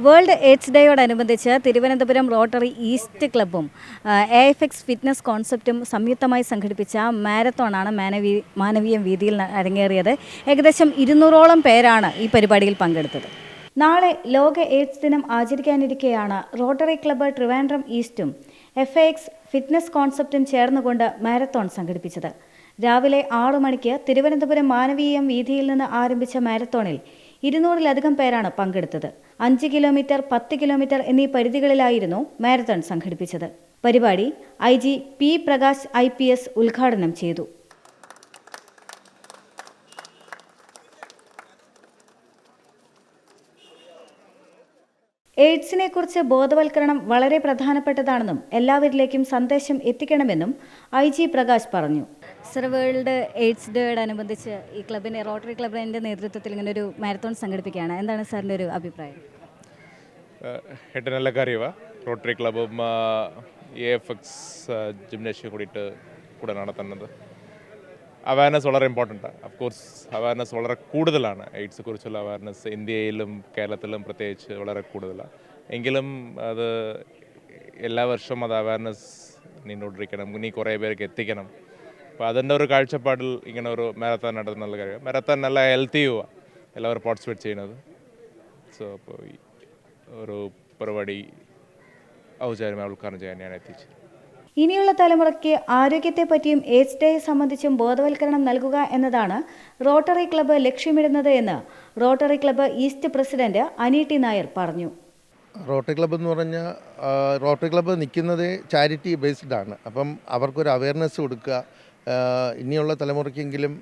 World AIDS ഡേയോടനുബന്ധിച്ച് Thiruvananthapuram rotary east ക്ലബ്ബും AFX fitness കോൺസെപ്റ്റും സംയുക്തമായി സംഘടിപ്പിച്ച മാരത്തോണാണ് മാനവീയം വീതിയിൽ അരങ്ങേറിയത്. ഏകദേശം 200ഓളം പേരാണ് ഈ പരിപാടിയിൽ പങ്കെടുത്തത്. നാളെ ലോക എയ്ഡ്സ് ദിനം ആചരിക്കാനിരിക്കെയാണ് റോട്ടറി ക്ലബ്ബ് ട്രിവാൻഡ്രം ഈസ്റ്റും FAX ഫിറ്റ്നസ് കോൺസെപ്റ്റും ചേർന്നുകൊണ്ട് മാരത്തോൺ സംഘടിപ്പിച്ചത്. രാവിലെ 6 മണിക്ക് തിരുവനന്തപുരം മാനവീയം വീതിയിൽ നിന്ന് ആരംഭിച്ച മാരത്തോണിൽ 200-ലധികം പേരാണ് പങ്കെടുത്തത്. 5 കിലോമീറ്റർ, 10 കിലോമീറ്റർ എന്നീ പരിധികളിലായിരുന്നു മാരത്തോൺ സംഘടിപ്പിച്ചത്. പരിപാടി IG P. പ്രകാശ് IPS ഉദ്ഘാടനം ചെയ്തു. എയ്ഡ്സിനെ കുറിച്ച് ബോധവൽക്കരണം വളരെ പ്രധാനപ്പെട്ടതാണെന്നും എല്ലാവരിലേക്കും സന്ദേശം എത്തിക്കണമെന്നും IG പ്രകാശ് പറഞ്ഞു. സർ, വേൾഡ് എയ്ഡ്സ് ഡേയോടനുബന്ധിച്ച് ഈ ക്ലബിൻ്റെ റോട്ടറി ക്ലബിൻ്റെ നേതൃത്വത്തിൽ ഇങ്ങനെ ഒരു മാരത്തോൺ സംഘടിപ്പിക്കുകയാണ്. എന്താണ് സാറിൻ്റെ ഒരു അഭിപ്രായം? ഏറ്റവും നല്ല കാര്യമാണ്. റോട്ടറി ക്ലബും AFX ജിംനേഷ്യം കൂടെ നടത്തുന്നത്. അവയർനെസ് വളരെ ഇമ്പോർട്ടൻ്റാണ്. അഫ്കോഴ്സ് അവയർനെസ് വളരെ കൂടുതലാണ്. എയ്ഡ്സിനെ കുറിച്ചുള്ള അവയർനെസ് ഇന്ത്യയിലും കേരളത്തിലും പ്രത്യേകിച്ച് വളരെ കൂടുതലാണ്. എങ്കിലും അത് എല്ലാ വർഷവും അത് അവയർനെസ് നീണ്ടോണ്ടിരിക്കണം, ഇനി കുറേ പേർക്ക് എത്തിക്കണം. അപ്പോൾ അതിൻ്റെ ഒരു കാഴ്ചപ്പാടിൽ ഇങ്ങനെ ഒരു മാരത്തോൺ നടത്തുന്ന നല്ല കാര്യം. മാരത്തോൺ നല്ല ഹെൽത്തിയുമാണ് എല്ലാവരും പാർട്ടിസിപ്പേറ്റ് ചെയ്യുന്നത്. സോ അപ്പോൾ ഈ ഒരു പരിപാടി ഔചാര്യമായി ഉദ്ഘാടനം ചെയ്യാൻ ഞാൻ എത്തിച്ചു. ഇനിയുള്ള തലമുറയ്ക്ക് ആരോഗ്യത്തെപ്പറ്റിയും എയ്ഡ്സ് ഡേ സംബന്ധിച്ചും ബോധവൽക്കരണം നൽകുക എന്നതാണ് റോട്ടറി ക്ലബ്ബ് ലക്ഷ്യമിടുന്നത് എന്ന് റോട്ടറി ക്ലബ്ബ് ഈസ്റ്റ് പ്രസിഡന്റ് അനി ടി നായർ പറഞ്ഞു. റോട്ടറി ക്ലബ്ബ് എന്ന് പറഞ്ഞാൽ റോട്ടറി ക്ലബ്ബ് നിൽക്കുന്നത് ചാരിറ്റി ബേസ്ഡ് ആണ്. അപ്പം അവർക്കൊരു അവയർനെസ് കൊടുക്കുക, ഇനിയുള്ള തലമുറയ്ക്കെങ്കിലും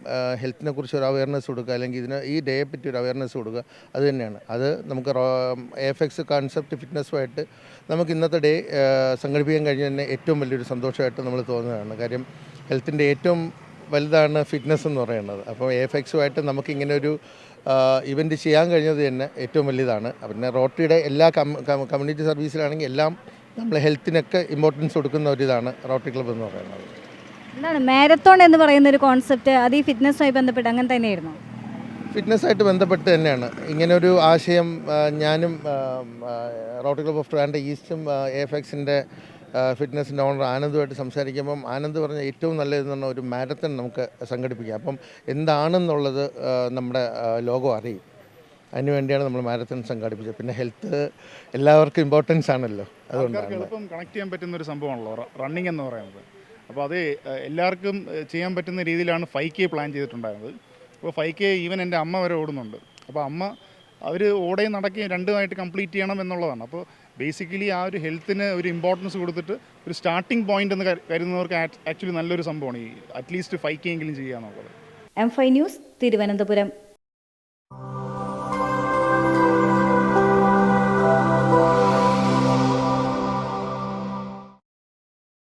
ഹെൽത്തിനെ കുറിച്ച് ഒരു അവയർനെസ് കൊടുക്കുക, അല്ലെങ്കിൽ ഈ ഡേയെ പറ്റി ഒരു അവയർനെസ് കൊടുക്കുക. അത് തന്നെയാണ്. അത് നമുക്ക് AFX കോൺസെപ്റ്റ് ഫിറ്റ്നസ്സുമായിട്ട് നമുക്ക് ഇന്നത്തെ ഡേ സംഘടിപ്പിക്കാൻ കഴിഞ്ഞ തന്നെ ഏറ്റവും വലിയൊരു സന്തോഷമായിട്ട് നമ്മൾ തോന്നുന്നതാണ്. കാര്യം ഹെൽത്തിൻ്റെ ഏറ്റവും വലുതാണ് ഫിറ്റ്നസ് എന്ന് പറയുന്നത്. അപ്പോൾ AFXുമായിട്ട് നമുക്കിങ്ങനെ ഒരു ഇവൻറ്റ് ചെയ്യാൻ കഴിഞ്ഞത് തന്നെ ഏറ്റവും വലിയതാണ്. പിന്നെ റോട്ടറിയുടെ എല്ലാ കമ്മ്യൂണിറ്റി സർവീസിലാണെങ്കിൽ എല്ലാം നമ്മൾ ഹെൽത്തിനൊക്കെ ഇമ്പോർട്ടൻസ് കൊടുക്കുന്ന ഒരിതാണ് റോട്ടറി ക്ലബ്ബ് എന്ന് പറയുന്നത്. എന്താണ് മാരത്തോൺ എന്ന് പറയുന്ന ഒരു കോൺസെപ്റ്റ്? അത് ഈ ഫിറ്റ്നസ്സുമായി ബന്ധപ്പെട്ട് അങ്ങനെ തന്നെയായിരുന്നു? ഫിറ്റ്നസ്സായിട്ട് ബന്ധപ്പെട്ട് തന്നെയാണ് ഇങ്ങനൊരു ആശയം. ഞാനും റോട്ടറി ക്ലബ്ബ് ഓഫ് ട്രിവാൻഡ്രം ഈസ്റ്റും AFXൻ്റെ ഫിറ്റ്നസിൻ്റെ ഓണർ ആനന്ദുമായിട്ട് സംസാരിക്കുമ്പം ആനന്ദ് പറഞ്ഞ ഏറ്റവും നല്ലതെന്ന് പറഞ്ഞാൽ ഒരു മാരത്തൺ നമുക്ക് സംഘടിപ്പിക്കാം. അപ്പം എന്താണെന്നുള്ളത് നമ്മുടെ ലോകം അറിയും. അതിനുവേണ്ടിയാണ് നമ്മൾ മാരത്തൺ സംഘടിപ്പിച്ചത്. പിന്നെ ഹെൽത്ത് എല്ലാവർക്കും ഇമ്പോർട്ടൻസ് ആണല്ലോ, അതുകൊണ്ടാണ്. എളുപ്പം കണക്ട് ചെയ്യാൻ പറ്റുന്ന ഒരു സംഭവമാണല്ലോ റണ്ണിങ് എന്ന് പറയുന്നത്. അപ്പോൾ അത് എല്ലാവർക്കും ചെയ്യാൻ പറ്റുന്ന രീതിയിലാണ് 5K പ്ലാൻ ചെയ്തിട്ടുണ്ടായിരുന്നത്. അപ്പോൾ 5K ഈവൻ എൻ്റെ അമ്മ വരെ ഓടുന്നുണ്ട്. അപ്പോൾ അമ്മ അവർ ഓടയും നടക്കുകയും രണ്ടുമായിട്ട് കംപ്ലീറ്റ് ചെയ്യണം എന്നുള്ളതാണ്. അപ്പോൾ ബേസിക്കലി ആ ഒരു ഹെൽത്തിന് ഒരു ഇമ്പോർട്ടൻസ് കൊടുത്തിട്ട് ഒരു സ്റ്റാർട്ടിംഗ് പോയിന്റ് എന്ന് കരുതുന്നവർക്ക് ആക്ച്വലി നല്ലൊരു സംഭവമാണ് ഈ അറ്റ്ലീസ്റ്റ് 5K എങ്കിലും ചെയ്യുക എന്നുള്ളത്. M5 news, Thiruvananthapuram.